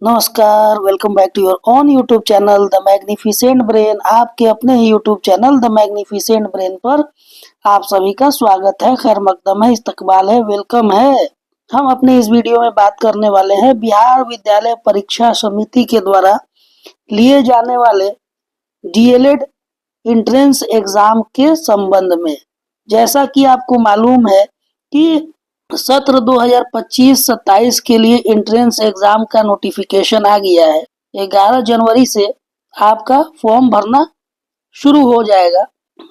नमस्कार, welcome back to your on YouTube channel the magnificent brain. आपके अपने ही YouTube channel the magnificent brain पर आप सभी का स्वागत है, खैर मकदम है, इस्तकबाल है, वेलकम है। हम अपने इस वीडियो में बात करने वाले हैं बिहार विद्यालय परीक्षा समिति के द्वारा लिए जाने वाले डीएलएड एंट्रेंस एग्जाम के संबंध में। जैसा कि आपको मालूम है कि सत्र 2025-27 के लिए एंट्रेंस एग्जाम का नोटिफिकेशन आ गया है। 11 जनवरी से आपका फॉर्म भरना शुरू हो जाएगा,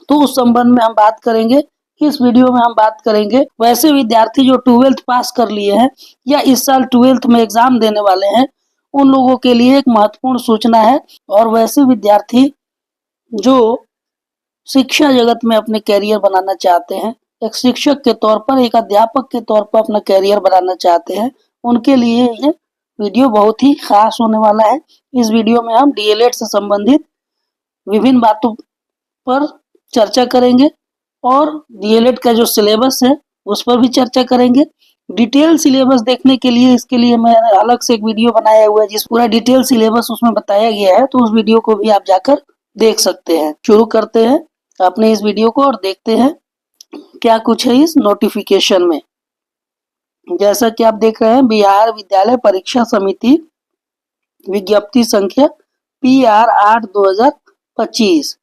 तो उस संबंध में हम बात करेंगे। इस वीडियो में हम बात करेंगे वैसे विद्यार्थी जो 12th पास कर लिए हैं या इस साल 12th में एग्जाम देने वाले हैं, उन लोगों के लिए एक महत्वपूर्ण सूचना है। और वैसे विद्यार्थी जो शिक्षा जगत में अपने कैरियर बनाना चाहते हैं, एक शिक्षक के तौर पर, एक अध्यापक के तौर पर अपना कैरियर बनाना चाहते हैं, उनके लिए ये वीडियो बहुत ही खास होने वाला है। इस वीडियो में हम डीएलएड से संबंधित विभिन्न बातों पर चर्चा करेंगे और डीएलएड का जो सिलेबस है उस पर भी चर्चा करेंगे। डिटेल सिलेबस देखने के लिए इसके लिए मैंने अलग से एक वीडियो बनाया हुआ है जिस पूरा डिटेल सिलेबस उसमें बताया गया है, तो उस वीडियो को भी आप जाकर देख सकते हैं। शुरू करते हैं अपने इस वीडियो को और देखते हैं क्या कुछ है इस नोटिफिकेशन में। जैसा कि आप देख रहे हैं, बिहार विद्यालय परीक्षा समिति विज्ञप्ति संख्या PR 8/2025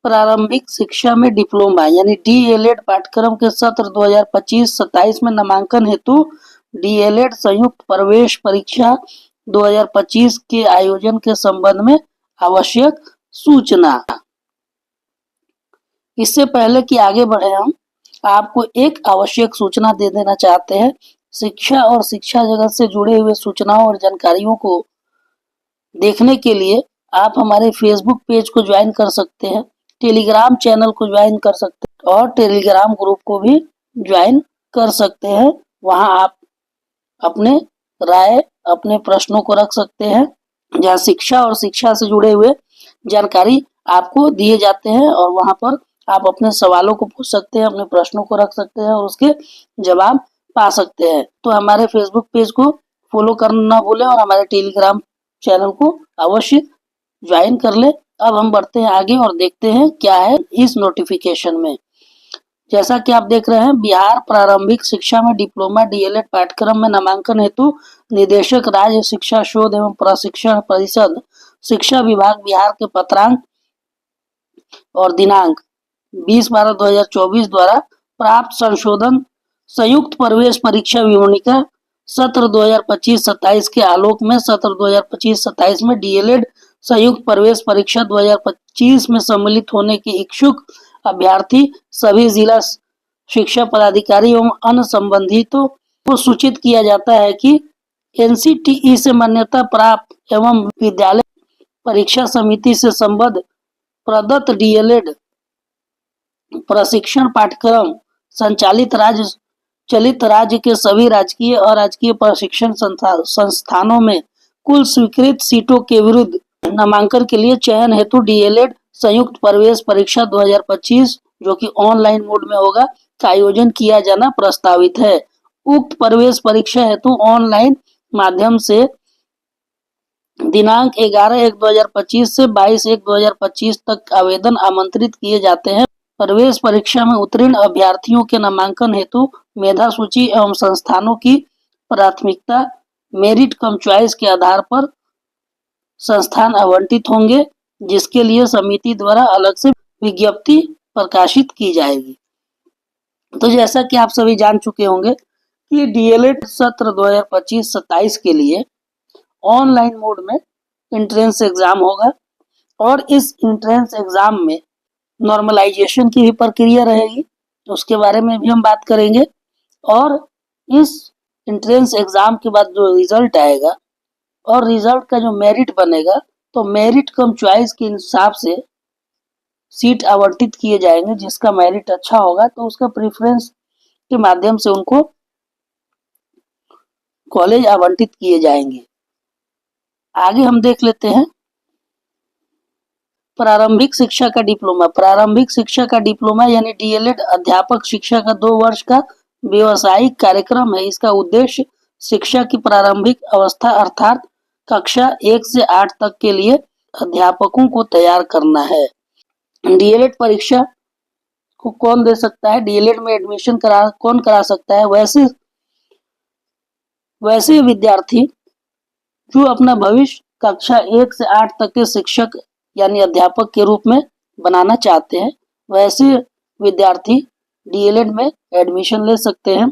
प्रारंभिक शिक्षा में डिप्लोमा यानी डीएलएड पाठ्यक्रम के सत्र 2025-27 में नामांकन हेतु डीएलएड संयुक्त प्रवेश परीक्षा 2025 के आयोजन के संबंध में आवश्यक सूचना। इससे पहले कि आगे बढ़े, हम आपको एक आवश्यक सूचना दे देना चाहते हैं। शिक्षा और शिक्षा जगत से जुड़े हुए सूचनाओं और जानकारियों को देखने के लिए आप हमारे फेसबुक पेज को ज्वाइन कर सकते हैं, टेलीग्राम चैनल को ज्वाइन कर सकते हैं और टेलीग्राम ग्रुप को भी ज्वाइन कर सकते हैं। वहां आप अपने राय, अपने प्रश्नों को रख सकते हैं, जहां शिक्षा और शिक्षा से जुड़े हुए जानकारी आपको दिए जाते हैं और वहां पर आप अपने सवालों को पूछ सकते हैं, अपने प्रश्नों को रख सकते हैं और उसके जवाब पा सकते हैं। तो हमारे फेसबुक पेज को फॉलो करना ना भूलें और हमारे टेलीग्राम चैनल को अवश्य ज्वाइन कर ले। अब हम बढ़ते हैं आगे और देखते हैं क्या है इस नोटिफिकेशन में। जैसा कि आप देख रहे हैं, बिहार प्रारंभिक शिक्षा में डिप्लोमा डीएलएड पाठ्यक्रम में नामांकन हेतु निदेशक राज्य शिक्षा शोध एवं प्रशिक्षण परिषद शिक्षा विभाग बिहार के पत्रांक और दिनांक 20/12/2024 द्वारा प्राप्त संशोधन संयुक्त प्रवेश परीक्षा विवरणिका सत्र 2025-27 के आलोक में सत्र 2025-27 में डीएलएड संयुक्त प्रवेश परीक्षा 2025 में सम्मिलित होने के इच्छुक अभ्यर्थी सभी जिला शिक्षा पदाधिकारी एवं अन्य संबंधितों को सूचित किया जाता है कि एनसीटीई से मान्यता प्राप्त एवं विद्यालय परीक्षा समिति से संबद्ध प्रदत्त डीएलएड प्रशिक्षण पाठ्यक्रम संचालित राज्य के सभी राजकीय और अराजकीय प्रशिक्षण संस्थानों में कुल स्वीकृत सीटों के विरुद्ध नामांकन के लिए चयन हेतु डीएलएड संयुक्त प्रवेश परीक्षा 2025 जो कि ऑनलाइन मोड में होगा का आयोजन किया जाना प्रस्तावित है। उक्त प्रवेश परीक्षा हेतु ऑनलाइन माध्यम से दिनांक 11/1/2025 से 22/1/2025 तक आवेदन आमंत्रित किए जाते हैं। प्रवेश परीक्षा में उत्तीर्ण अभ्यर्थियों के नामांकन हेतु मेधा सूची एवं संस्थानों की प्राथमिकता मेरिट कम चॉइस के आधार पर संस्थान आवंटित होंगे, जिसके लिए समिति द्वारा अलग से विज्ञप्ति प्रकाशित की जाएगी। तो जैसा कि आप सभी जान चुके होंगे कि डीएलएड सत्र 2025-27 के लिए ऑनलाइन मोड में एंट्रेंस एग्जाम होगा और इस एंट्रेंस एग्जाम में नॉर्मलाइजेशन की भी प्रक्रिया रहेगी, तो उसके बारे में भी हम बात करेंगे। और इस एंट्रेंस एग्जाम के बाद जो रिजल्ट आएगा और रिजल्ट का जो मेरिट बनेगा, तो मेरिट कम चॉइस के हिसाब से सीट आवंटित किए जाएंगे। जिसका मेरिट अच्छा होगा तो उसका प्रेफरेंस के माध्यम से उनको कॉलेज आवंटित किए जाएंगे। आगे हम देख लेते हैं प्रारंभिक शिक्षा का डिप्लोमा। प्रारंभिक शिक्षा का डिप्लोमा यानी डीएलएड अध्यापक शिक्षा का 2 वर्ष का व्यावसायिक कार्यक्रम है। इसका उद्देश्य शिक्षा की प्रारंभिक अवस्था अर्थात कक्षा 1 से 8 तक के लिए अध्यापकों को तैयार करना है। डीएलएड परीक्षा को कौन दे सकता है? डीएलएड में एडमिशन कौन करा सकता है? वैसे विद्यार्थी जो अपना भविष्य कक्षा 1 से 8 तक के शिक्षक यानी अध्यापक के रूप में बनाना चाहते हैं, वैसे विद्यार्थी डीएलएड में एडमिशन ले सकते हैं।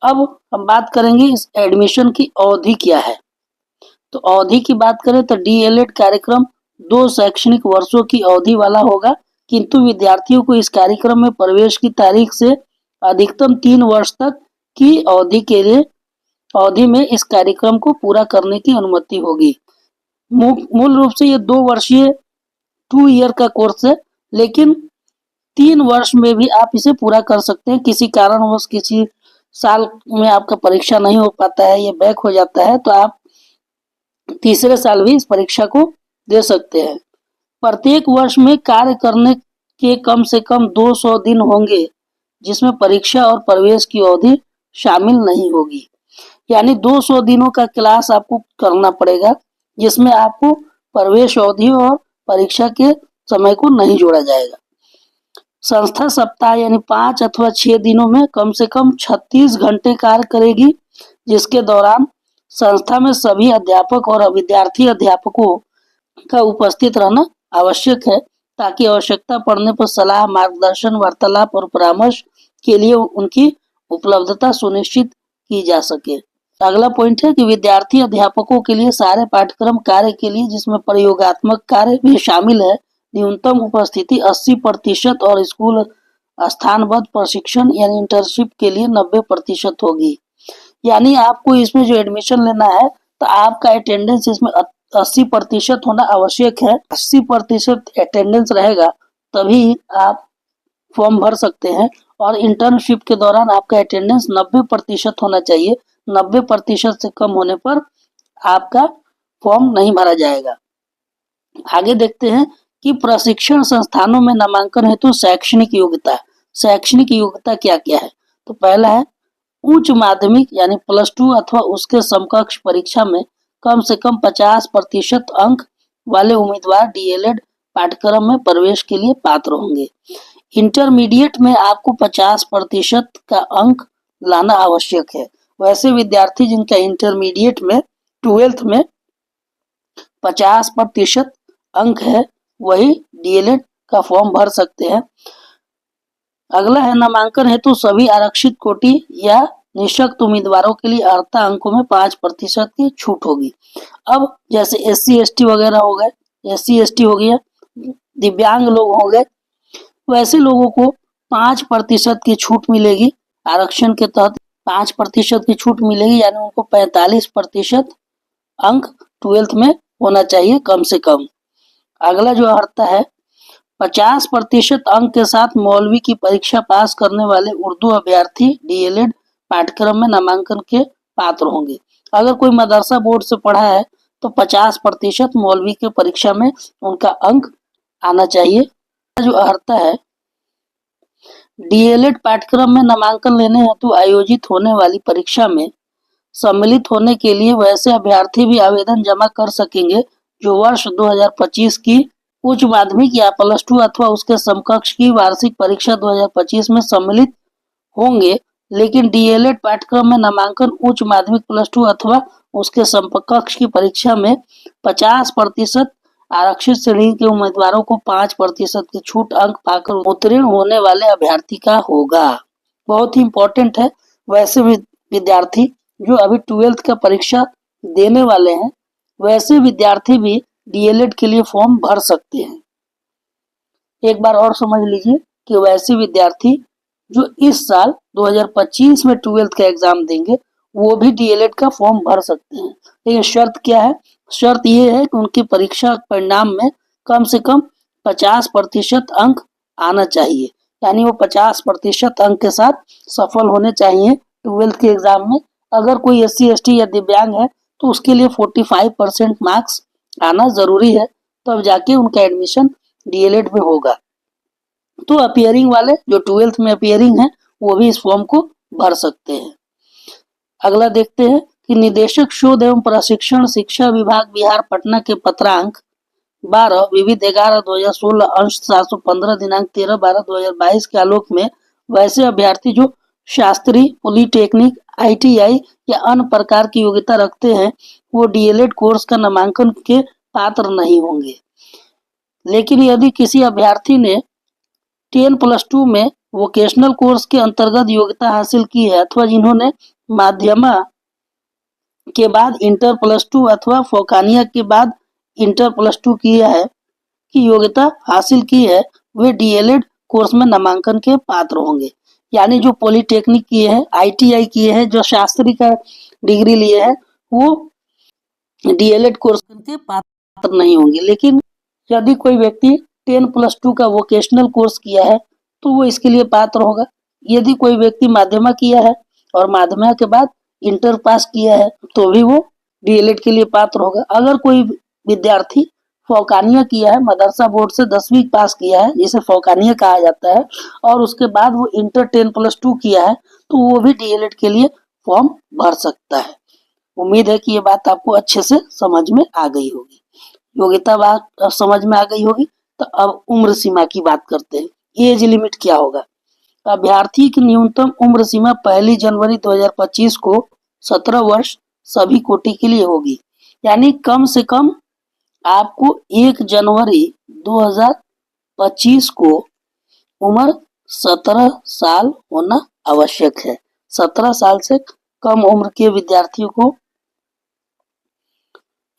अब हम बात करेंगे इस एडमिशन की अवधि क्या है। तो अवधि की बात करें तो डीएलएड कार्यक्रम 2 शैक्षणिक वर्षों की अवधि वाला होगा, किंतु विद्यार्थियों को इस कार्यक्रम में प्रवेश की तारीख से अधिकतम 3 वर्ष तक की अवधि में इस कार्यक्रम को पूरा करने की अनुमति होगी। मूल रूप से ये 2 वर्षीय 2 ईयर का कोर्स है, लेकिन 3 वर्ष में भी आप इसे पूरा कर सकते हैं। किसी कारणवश किसी साल में आपका परीक्षा नहीं हो पाता है, ये बैक हो जाता है, तो आप तीसरे साल भी इस परीक्षा को दे सकते हैं। प्रत्येक वर्ष में कार्य करने के कम से कम 200 दिन होंगे, जिसमें परीक्षा और प्रवेश की अवधि शामिल नहीं होगी। यानी 200 दिनों का क्लास आपको करना पड़ेगा, जिसमें आपको प्रवेश अवधि और परीक्षा के समय को नहीं जोड़ा जाएगा। संस्था सप्ताह यानी 5 अथवा 6 दिनों में कम से कम 36 घंटे कार्य करेगी, जिसके दौरान संस्था में सभी अध्यापक और विद्यार्थी अध्यापकों का उपस्थित रहना आवश्यक है, ताकि आवश्यकता पड़ने पर सलाह, मार्गदर्शन, वार्तालाप और परामर्श के लिए उनकी उपलब्धता सुनिश्चित की जा सके। अगला पॉइंट है कि विद्यार्थी अध्यापकों के लिए सारे पाठ्यक्रम कार्य के लिए, जिसमें प्रयोगात्मक कार्य भी शामिल है, न्यूनतम उपस्थिति 80% और स्कूल स्थानबद्ध प्रशिक्षण यानी इंटर्नशिप के लिए 90% होगी। यानी आपको इसमें जो एडमिशन लेना है तो आपका अटेंडेंस इसमें 80% होना आवश्यक है। 80% अटेंडेंस रहेगा तभी आप फॉर्म भर सकते हैं, और इंटर्नशिप के दौरान आपका अटेंडेंस 90% होना चाहिए। 90% से कम होने पर आपका फॉर्म नहीं भरा जाएगा। आगे देखते हैं कि प्रशिक्षण संस्थानों में नामांकन हेतु शैक्षणिक योग्यता। शैक्षणिक योग्यता क्या क्या है? तो पहला है उच्च माध्यमिक यानी +2 अथवा उसके समकक्ष परीक्षा में कम से कम 50% अंक वाले उम्मीदवार डीएलएड पाठ्यक्रम में प्रवेश के लिए पात्र होंगे। इंटरमीडिएट में आपको 50% का अंक लाना आवश्यक है। वैसे विद्यार्थी जिनका इंटरमीडिएट में 12th में 50% अंक है, वही डीएलएड का फॉर्म भर सकते हैं। अगला है नामांकन हेतु सभी आरक्षित कोटि या निःशक्त उम्मीदवारों के लिए अर्हता अंकों में 5% की छूट होगी। अब जैसे SC ST वगैरह हो गए, SC ST हो गया, दिव्यांग लोग हो गए, वैसे लोगों को 5% की छूट मिलेगी। आरक्षण के तहत 5% की छूट मिलेगी, यानी उनको 45% अंक 12th में होना चाहिए कम से कम। अगला जो अर्हता है 50% अंक के साथ मौलवी की परीक्षा पास करने वाले उर्दू अभ्यर्थी डीएलएड पाठ्यक्रम में नामांकन के पात्र होंगे। अगर कोई मदरसा बोर्ड से पढ़ा है तो 50% मौलवी के परीक्षा में उनका अंक आना चाहिए। जो अर्हता है डीएलएड पाठ्यक्रम में नामांकन लेने हेतु आयोजित होने वाली परीक्षा में सम्मिलित होने के लिए वैसे अभ्यर्थी भी आवेदन जमा कर सकेंगे जो वर्ष 2025 की उच्च माध्यमिक या +2 अथवा उसके समकक्ष की वार्षिक परीक्षा 2025 में सम्मिलित होंगे, लेकिन डीएलएड पाठ्यक्रम में नामांकन उच्च माध्यमिक +2 अथवा उसके समकक्ष की परीक्षा में 50% आरक्षित श्रेणी के उम्मीदवारों को 5% की छूट अंक पाकर उत्तीर्ण होने वाले अभ्यर्थी का होगा। बहुत ही इंपॉर्टेंट है। वैसे विद्यार्थी जो अभी 12th का परीक्षा देने वाले हैं, वैसे विद्यार्थी भी डीएलएड के लिए फॉर्म भर सकते हैं। एक बार और समझ लीजिए कि वैसे विद्यार्थी जो इस साल 2025 में 12th का एग्जाम देंगे, वो भी डीएलएड का फॉर्म भर सकते हैं। लेकिन शर्त क्या है? शर्त ये है कि उनकी परीक्षा परिणाम में कम से कम 50% अंक आना चाहिए, यानी वो 50% अंक के साथ सफल होने चाहिए 12th के एग्जाम में। अगर कोई SC ST या दिव्यांग है तो उसके लिए 45% मार्क्स आना जरूरी है, तब जाके उनका एडमिशन डीएलएड में होगा। तो अपीयरिंग वाले जो 12th में अपीयरिंग है वो भी इस फॉर्म को भर सकते हैं। अगला देखते हैं कि निदेशक शोध एवं प्रशिक्षण शिक्षा विभाग बिहार पटना के पत्रांक 12 विविध 11/2016 अंश 715 दिनांक 13/12/2022 के आलोक में वैसे अभ्यर्थी जो शास्त्री, पॉलिटेक्निक, ITI या अन्य प्रकार की योग्यता रखते हैं वो DLED कोर्स का नामांकन के पात्र नहीं होंगे। लेकिन यदि किसी अभ्यर्थी ने 10+2 में वोकेशनल कोर्स के अंतर्गत योग्यता हासिल की है अथवा जिन्होंने माध्यमा के बाद इंटर+2 अथवा फोकानिया के बाद इंटर+2 किया है की योग्यता हासिल की है वे DLED कोर्स में नामांकन के पात्र होंगे। यानी जो पॉलिटेक्निक किए हैं, ITI किए हैं, जो शास्त्री का डिग्री लिए हैं वो DLED कोर्स के पात्र नहीं होंगे। लेकिन यदि कोई व्यक्ति 10+2 का वोकेशनल कोर्स किया है तो वो इसके लिए पात्र होगा। यदि कोई व्यक्ति माध्यमा किया है और माध्यमा के बाद इंटर पास किया है तो भी वो DLED के लिए पात्र होगा। अगर कोई विद्यार्थी फौकानिया किया है, मदरसा बोर्ड से 10वीं पास किया है जिसे फौकानिया कहा जाता है और उसके बाद वो इंटर 10+2 किया है तो वो भी DLED के लिए फॉर्म भर सकता है। उम्मीद है कि ये बात आपको अच्छे से समझ में आ गई होगी। योग्यता बात समझ में आ गई होगी तो अब उम्र सीमा की बात करते हैं। एज लिमिट क्या होगा? अभ्यर्थी की न्यूनतम उम्र सीमा 1 जनवरी 2025 को 17 वर्ष सभी कोटि के लिए होगी। यानी कम से कम आपको 1 जनवरी 2025 को उम्र 17 साल होना आवश्यक है। 17 साल से कम उम्र के विद्यार्थियों को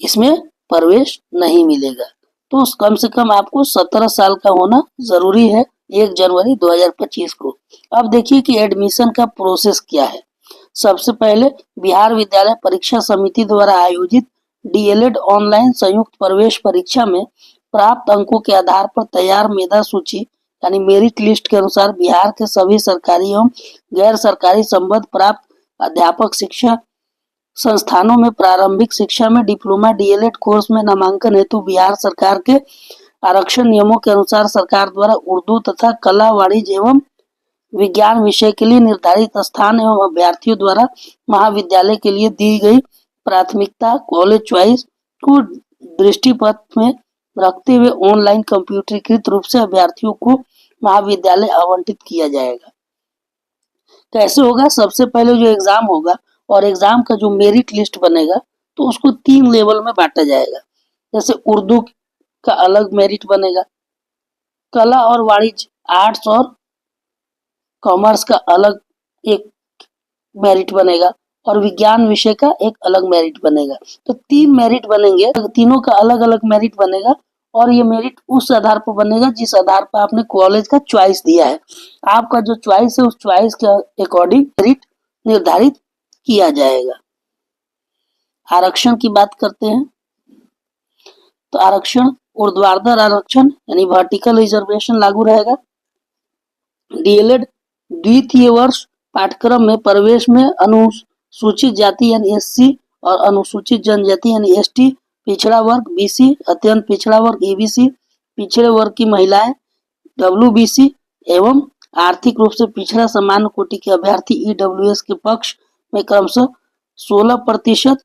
इसमें प्रवेश नहीं मिलेगा। तो कम से कम आपको 17 साल का होना जरूरी है 1 जनवरी 2025 को। अब देखिए कि एडमिशन का प्रोसेस क्या है। सबसे पहले बिहार विद्यालय परीक्षा समिति द्वारा आयोजित DLED ऑनलाइन संयुक्त प्रवेश परीक्षा में प्राप्त अंकों के आधार पर तैयार मेधा सूची यानी मेरिट लिस्ट के अनुसार बिहार के सभी सरकारी एवं गैर सरकारी संबद्ध प्राप्त अध्यापक शिक्षा संस्थानों में प्रारंभिक शिक्षा में डिप्लोमा DLED कोर्स में नामांकन हेतु बिहार सरकार के आरक्षण नियमों के अनुसार सरकार द्वारा उर्दू तथा कला, वाणिज्य एवं विज्ञान विषय के लिए निर्धारित स्थान एवं अभ्यर्थियों द्वारा महाविद्यालय के लिए दी गई प्राथमिकता कॉलेज चॉइस को दृष्टिपथ में रखते हुए ऑनलाइन कंप्यूटरीकृत रूप से अभ्यर्थियों को महाविद्यालय आवंटित किया जाएगा। कैसे होगा? सबसे पहले जो एग्जाम होगा और एग्जाम का जो मेरिट लिस्ट बनेगा तो उसको 3 लेवल में बांटा जाएगा। जैसे उर्दू का अलग मेरिट बनेगा, कला और वाणिज्य, आर्ट्स और कॉमर्स का अलग एक मेरिट बनेगा और विज्ञान विषय का एक अलग मेरिट बनेगा। तो 3 मेरिट बनेंगे, तीनों का अलग अलग मेरिट बनेगा और ये मेरिट उस आधार पर बनेगा जिस आधार पर आपने कॉलेज का चॉइस दिया है। आपका जो चॉइस है उस चॉइस के अकॉर्डिंग मेरिट निर्धारित किया जाएगा। आरक्षण की बात करते हैं तो आरक्षण ऊर्ध्वाधर आरक्षण यानी वर्टिकल रिजर्वेशन लागू रहेगा। DLED द्वितीय वर्ष पाठ्यक्रम में प्रवेश में अनुसूचित जाति यानी SC और अनुसूचित जनजाति यानी ST, पिछड़ा वर्ग BC, अत्यंत पिछड़ा वर्ग EBC, पिछड़े वर्ग की महिलाएं WBC एवं आर्थिक रूप से पिछड़ा सामान्य कोटि के अभ्यर्थी EWS के पक्ष में क्रमशः 16%,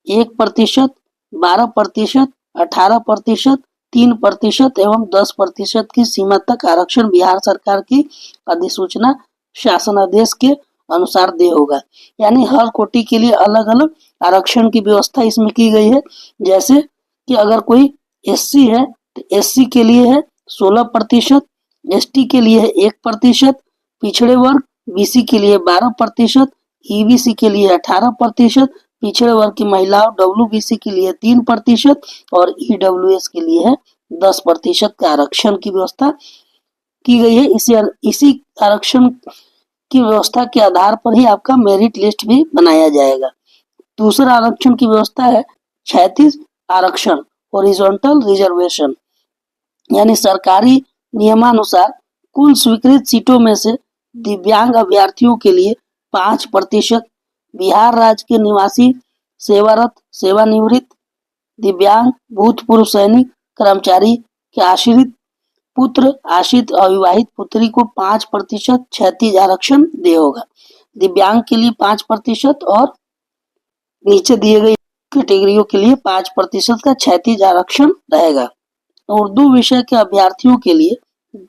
1%, 12%, 18%, 3% एवं 10% की सीमा तक आरक्षण बिहार सरकार की अधिसूचना शासनादेश के अनुसार दे होगा। यानी हर कोटि के लिए अलग अलग आरक्षण की व्यवस्था इसमें की गई है। जैसे कि अगर कोई SC है तो SC के लिए है 16%, ST के लिए है 1%, पिछड़े वर्ग BC के लिए 12%, EBC के लिए 18%, पिछड़े वर्ग की महिलाओं WBC के लिए 3% और EWS के लिए है 10% का आरक्षण की व्यवस्था की गई है। इसी आरक्षण की व्यवस्था के आधार पर ही आपका मेरिट लिस्ट भी बनाया जाएगा। दूसरा आरक्षण की व्यवस्था है क्षैतिज आरक्षण हॉरिजॉन्टल रिजर्वेशन, यानी सरकारी नियमानुसार कुल स्वीकृत सीटों में से दिव्यांग अभ्यर्थियों के लिए 5%, बिहार राज्य के निवासी सेवारत, सेवानिवृत्त, दिव्यांग, भूतपूर्व सैनिक, कर्मचारी के आश्रित पुत्र, आश्रित अविवाहित पुत्री को 5% क्षैतिज आरक्षण दे होगा। दिव्यांग के लिए 5% और नीचे दिए गए कैटेगरियों के लिए 5% का क्षैतिज आरक्षण रहेगा। उर्दू विषय के अभ्यर्थियों के लिए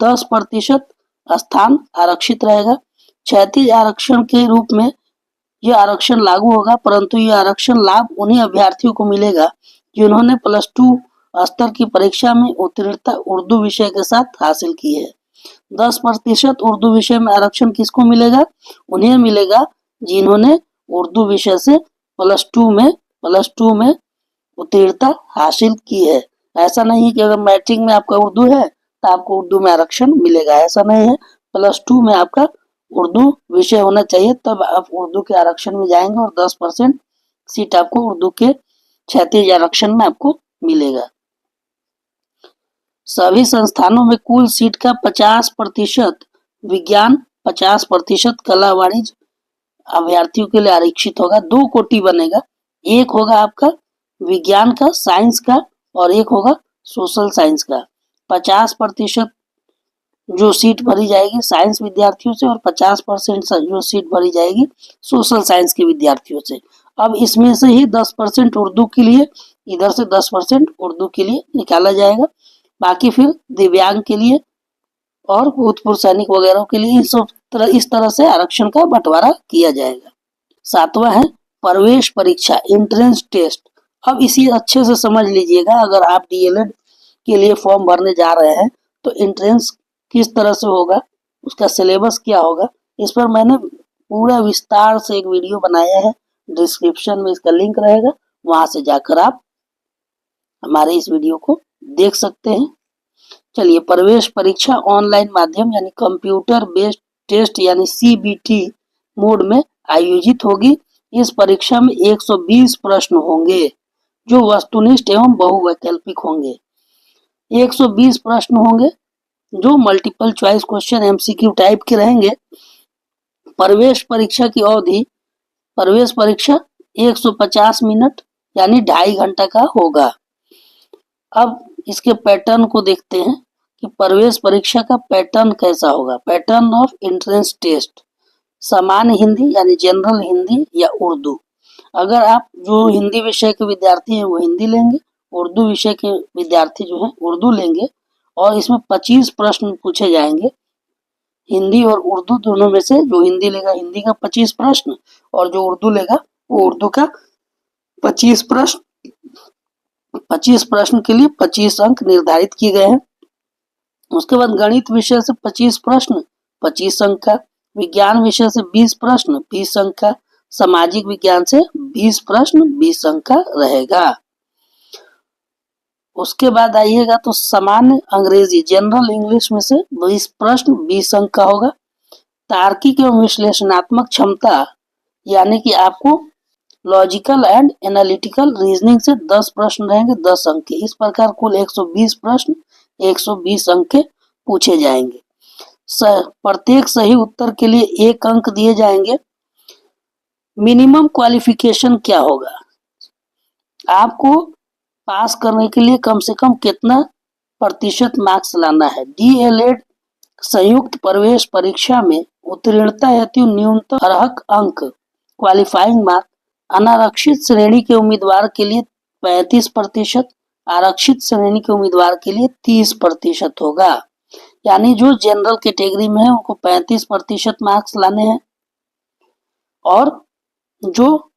10% स्थान आरक्षित रहेगा। क्षैतिज आरक्षण के रूप में यह आरक्षण लागू होगा, परंतु यह आरक्षण लाभ उन्हीं अभ्यर्थियों को मिलेगा जिन्होंने +2 स्तर की परीक्षा में उत्तीर्णता उर्दू विषय के साथ हासिल की है। 10% उर्दू विषय में आरक्षण किसको मिलेगा? उन्हें मिलेगा जिन्होंने उर्दू विषय से +2 में उत्तीर्णता हासिल की है। ऐसा नहीं कि अगर मैट्रिक में आपका उर्दू है तो आपको उर्दू में आरक्षण मिलेगा, ऐसा नहीं है। +2 में आपका उर्दू विषय होना चाहिए, तब आप उर्दू के आरक्षण में जाएंगे और 10% सीट आपको उर्दू के क्षैतिज आरक्षण में आपको मिलेगा। सभी संस्थानों में कुल सीट का 50% विज्ञान, 50% कला वाणिज्य अभ्यर्थियों के लिए आरक्षित होगा। 2 कोटि बनेगा, एक होगा आपका विज्ञान का, साइंस का, और एक होगा सोशल साइंस का। 50% जो सीट भरी जाएगी साइंस विद्यार्थियों से और 50% जो सीट भरी जाएगी सोशल साइंस के विद्यार्थियों से। अब इसमें से ही 10% उर्दू के लिए, इधर से 10% उर्दू के लिए निकाला जाएगा। बाकी फिर दिव्यांग के लिए और भूतपूर्व सैनिक वगैरह के लिए इस तरह से आरक्षण का बंटवारा किया जाएगा। 7वां है प्रवेश परीक्षा, एंट्रेंस टेस्ट। अब इसी अच्छे से समझ लीजिएगा, अगर आप डीएलएड के लिए फॉर्म भरने जा रहे हैं तो एंट्रेंस किस तरह से होगा, उसका सिलेबस क्या होगा, इस पर मैंने पूरा विस्तार से एक वीडियो बनाया है। डिस्क्रिप्शन में इसका लिंक रहेगा, वहां से जाकर आप हमारे इस वीडियो को देख सकते हैं। चलिए, प्रवेश परीक्षा ऑनलाइन माध्यम यानी कंप्यूटर बेस्ड टेस्ट यानी सीबीटी मोड में आयोजित होगी। इस परीक्षा में 120 प्रश्न होंगे जो वस्तुनिष्ठ एवं बहुवैकल्पिक होंगे। 120 प्रश्न होंगे जो multiple choice question MCQ type के रहेंगे। प्रवेश परीक्षा की अवधि, प्रवेश परीक्षा 150 मिनट यानी 2.5 घंटा का होगा। अब इसके पैटर्न को देखते हैं कि प्रवेश परीक्षा का पैटर्न कैसा होगा। पैटर्न ऑफ एंट्रेंस टेस्ट, सामान्य हिंदी यानी जनरल हिंदी या उर्दू। अगर आप जो हिंदी विषय के विद्यार्थी हैं वो हिंदी लेंगे, उर्दू विषय के विद्यार्थी जो हैं उर्दू लेंगे, और इसमें 25 प्रश्न पूछे जाएंगे हिंदी और उर्दू दोनों में से। जो हिंदी लेगा हिंदी का 25 प्रश्न और जो उर्दू लेगा वो उर्दू का 25 प्रश्न। 25 प्रश्न के लिए 25 अंक निर्धारित किए गए हैं। उसके बाद गणित विषय से 25 प्रश्न 25 अंक का, विज्ञान विषय से 20 प्रश्न 20 अंक का, सामाजिक विज्ञान से 20 प्रश्न 20 अंक का रहेगा। उसके बाद आइएगा तो सामान्य अंग्रेजी जनरल इंग्लिश में से 20 प्रश्न 20 अंक का होगा। तार्किक एवं विश्लेषणात्मक क्षमता यानी कि आपको लॉजिकल एंड एनालिटिकल रीजनिंग से 10 प्रश्न रहेंगे 10 अंक के। इस प्रकार कुल 120 प्रश्न 120 अंक के पूछे जाएंगे। प्रत्येक सही उत्तर के लिए 1 अंक दिए जाएंगे। मिनिमम क्वालिफिकेशन क्या होगा, आपको पास करने के लिए कम से कम कितना प्रतिशत मार्क्स लाना है। डीएलएड संयुक्त प्रवेश परीक्षा में उत्तीर्णता हेतु न्यूनतम अर्हक अंक क्वालिफाइंग मार्क अनारक्षित श्रेणी के उम्मीदवार के लिए 35%, आरक्षित श्रेणी के उम्मीदवार के लिए 30% होगा। यानी जो जनरल कैटेगरी में है उनको 35% मार्क्स लाने हैं और जो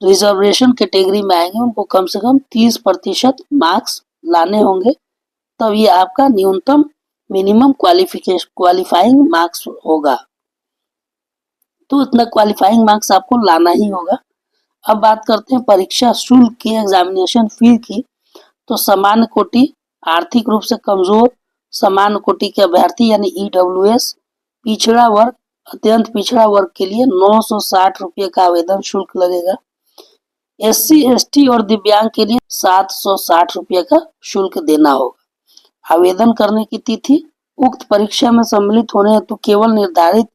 रिजर्वेशन कैटेगरी में आएंगे उनको कम से कम 30% मार्क्स लाने होंगे, तब ये आपका न्यूनतम मिनिमम क्वालिफाइंग मार्क्स होगा। तो इतना क्वालिफाइंग मार्क्स आपको लाना ही होगा। अब बात करते हैं परीक्षा शुल्क की, एग्जामिनेशन फी की। तो सामान्य कोटि, आर्थिक रूप से कमजोर सामान्य कोटि के अभ्यर्थी यानी ईडब्ल्यूएस, पिछड़ा वर्ग, अत्यंत पिछड़ा वर्ग के लिए 960 रुपये का आवेदन शुल्क लगेगा। एससी एसटी और दिव्यांग के लिए 760 रुपये का शुल्क देना होगा। आवेदन करने की तिथि, उक्त परीक्षा में सम्मिलित होने हेतु केवल निर्धारित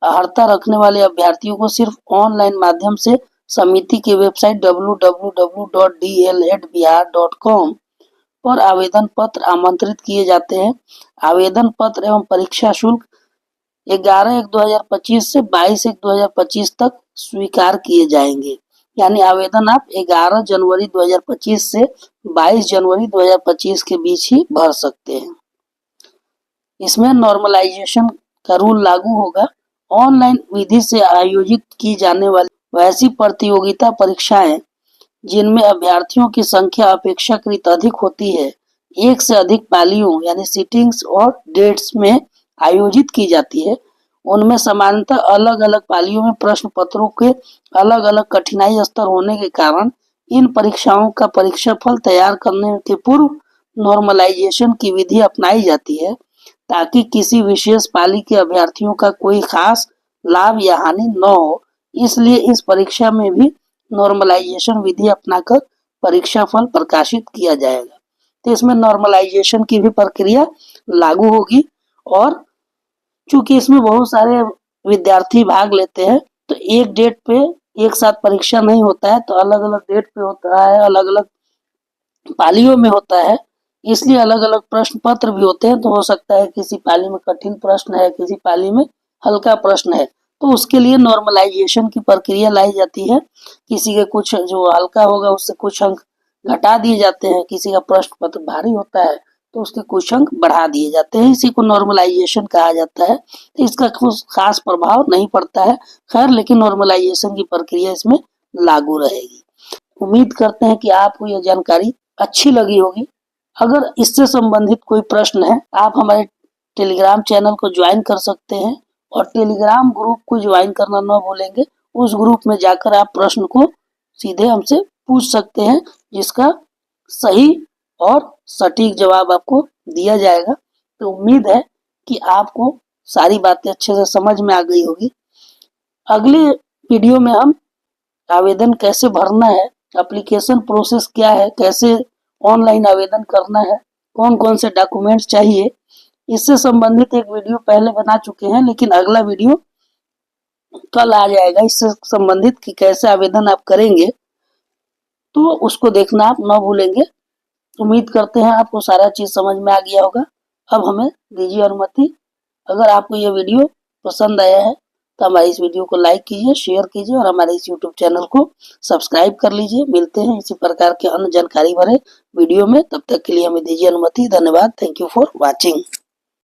अर्हता रखने वाले अभ्यर्थियों को सिर्फ ऑनलाइन माध्यम से समिति की वेबसाइट www.dledbihar.com पर आवेदन पत्र आमंत्रित किए जाते हैं। आवेदन पत्र एवं परीक्षा शुल्क 11/1/2025 से 22/1/2025 तक स्वीकार किए जाएंगे। यानी आवेदन आप 11 जनवरी 2025 से 22 जनवरी 2025 के बीच ही भर सकते हैं। इसमें नॉर्मलाइजेशन का रूल लागू होगा। ऑनलाइन विधि से आयोजित की जाने वाली वैसी प्रतियोगिता परीक्षाएं जिनमें अभ्यर्थियों की संख्या अपेक्षाकृत अधिक होती है, एक से अधिक पालियों यानी सीटिंग्स और डेट्स में आयोजित की जाती है, उनमें सामान्यतः अलग अलग पालियों में प्रश्न पत्रों के अलग अलग कठिनाई स्तर होने के कारण इन परीक्षाओं का परीक्षाफल तैयार करने के पूर्व नॉर्मलाइजेशन की विधि अपनाई जाती है, ताकि किसी विशेष पाली के अभ्यर्थियों का कोई खास लाभ या हानि न हो। इसलिए इस परीक्षा में भी नॉर्मलाइजेशन विधि अपनाकर परीक्षा फल प्रकाशित किया जाएगा। तो इसमें नॉर्मलाइजेशन की भी प्रक्रिया लागू होगी, और चूंकि इसमें बहुत सारे विद्यार्थी भाग लेते हैं तो एक डेट पे एक साथ परीक्षा नहीं होता है, तो अलग अलग डेट पे होता है, अलग अलग पालियों में होता है, इसलिए अलग अलग प्रश्न पत्र भी होते हैं। तो हो सकता है किसी पाली में कठिन प्रश्न है, किसी पाली में हल्का प्रश्न है, तो उसके लिए नॉर्मलाइजेशन की प्रक्रिया लाई जाती है। किसी के कुछ जो हल्का होगा उससे कुछ अंक घटा दिए जाते हैं, किसी का प्रश्न पत्र भारी होता है तो उसके कुछ अंक बढ़ा दिए जाते हैं, इसी को नॉर्मलाइजेशन कहा जाता है। तो इसका कुछ खास प्रभाव नहीं पड़ता है, खैर, लेकिन नॉर्मलाइजेशन की प्रक्रिया इसमें लागू रहेगी। उम्मीद करते हैं कि आपको यह जानकारी अच्छी लगी होगी। अगर इससे संबंधित कोई प्रश्न है, आप हमारे टेलीग्राम चैनल को ज्वाइन कर सकते हैं, और टेलीग्राम ग्रुप को ज्वाइन करना न भूलेंगे। उस ग्रुप में जाकर आप प्रश्न को सीधे हमसे पूछ सकते हैं, जिसका सही और सटीक जवाब आपको दिया जाएगा। तो उम्मीद है कि आपको सारी बातें अच्छे से समझ में आ गई होगी। अगले वीडियो में हम आवेदन कैसे भरना है, एप्लीकेशन प्रोसेस क्या है, कैसे ऑनलाइन आवेदन करना है, कौन कौन से डॉक्यूमेंट्स चाहिए, इससे संबंधित एक वीडियो पहले बना चुके हैं, लेकिन अगला वीडियो कल आ जाएगा इससे संबंधित कि कैसे आवेदन आप करेंगे, तो उसको देखना आप न भूलेंगे। उम्मीद करते हैं आपको सारा चीज समझ में आ गया होगा। अब हमें दीजिए अनुमति। अगर आपको यह वीडियो पसंद आया है तो हमारे इस वीडियो को लाइक कीजिए, शेयर कीजिए और हमारे इस यूट्यूब चैनल को सब्सक्राइब कर लीजिए। मिलते हैं इसी प्रकार के अन्य जानकारी भरे वीडियो में, तब तक के लिए हमें दीजिए अनुमति। धन्यवाद। Thank you for watching.